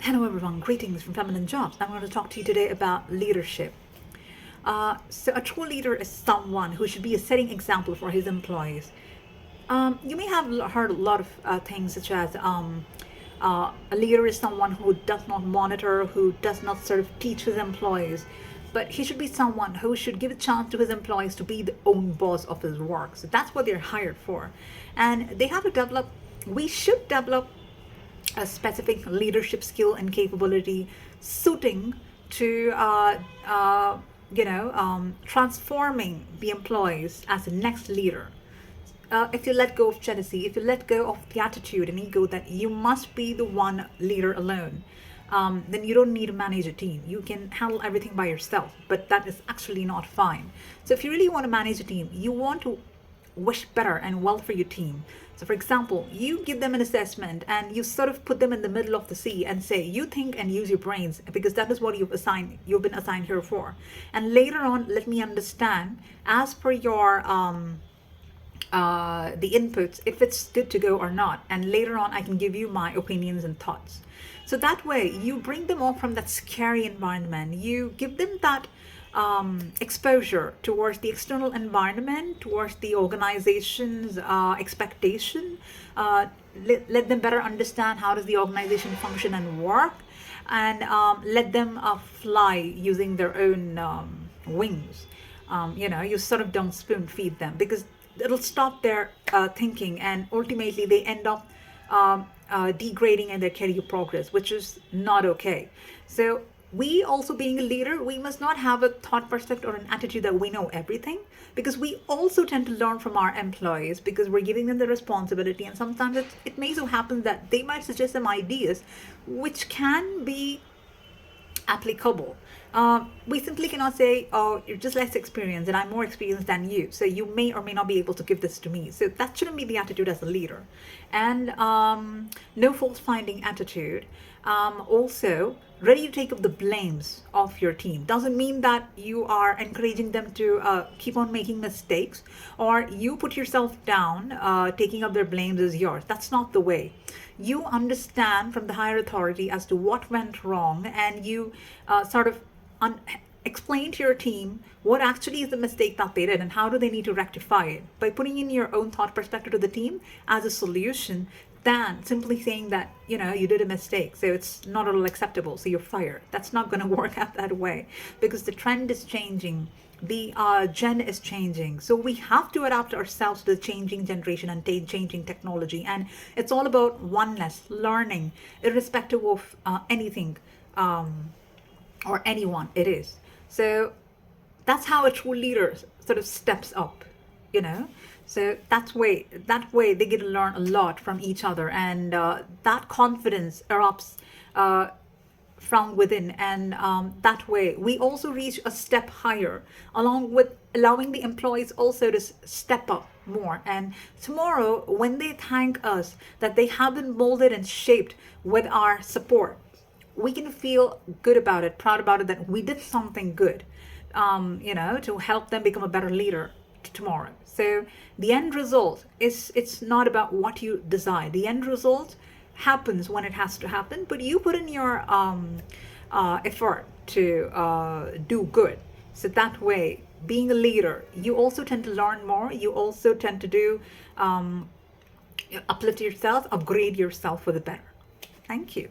Hello everyone, greetings from Feminine Jobs. I'm going to talk to you today about leadership. So a true leader is someone who should be a setting example for his employees. You may have heard a lot of things such as a leader is someone who does not monitor, who does not sort of teach his employees, but he should be someone who should give a chance to his employees to be the own boss of his work. So that's what they're hired for. And they have to develop, we should develop a specific leadership skill and capability suiting to transforming the employees as the next leader. If you let go of jealousy, if you let go of the attitude and ego that you must be the one leader alone, then you don't need to manage a team. You can handle everything by yourself, but that is actually not fine. So if you really want to manage a team, you want to wish better and well for your team. So for example, you give them an assessment and you sort of put them in the middle of the sea and say, you think and use your brains because that is what you've been assigned here for. And later on, let me understand as per your the inputs if it's good to go or not. And later on, I can give you my opinions and thoughts. So that way you bring them off from that scary environment. You give them that exposure towards the external environment, towards the organization's expectation. Let them better understand how does the organization function and work, and let them fly using their own wings. You sort of don't spoon feed them because it'll stop their thinking, and ultimately they end up degrading in their career progress, which is not okay. So we also, being a leader, we must not have a thought perspective or an attitude that we know everything, because we also tend to learn from our employees because we're giving them the responsibility, and sometimes it may so happen that they might suggest some ideas which can be applicable. We simply cannot say, oh, you're just less experienced and I'm more experienced than you, so you may or may not be able to give this to me. So that shouldn't be the attitude as a leader. And no fault finding attitude. Also, ready to take up the blames of your team. Doesn't mean that you are encouraging them to keep on making mistakes, or you put yourself down, taking up their blames as yours. That's not the way. You understand from the higher authority as to what went wrong, and you explain to your team what actually is the mistake that they did and how do they need to rectify it by putting in your own thought perspective to the team as a solution, than simply saying that you did a mistake, so it's not at all acceptable, so you're fired. That's not going to work out that way, because the trend is changing, the gen is changing, so we have to adapt ourselves to the changing generation and changing technology. And it's all about oneness, learning, irrespective of anything or anyone it is. So that's how a true leader sort of steps up, So that way they get to learn a lot from each other, and that confidence erupts from within, and that way we also reach a step higher, along with allowing the employees also to step up more. And tomorrow, when they thank us that they have been molded and shaped with our support, we can feel good about it, proud about it, that we did something good, to help them become a better leader tomorrow. So the end result is, it's not about what you desire. The end result happens when it has to happen, but you put in your effort to do good. So that way, being a leader, you also tend to learn more. You also tend to do uplift yourself, upgrade yourself for the better. Thank you.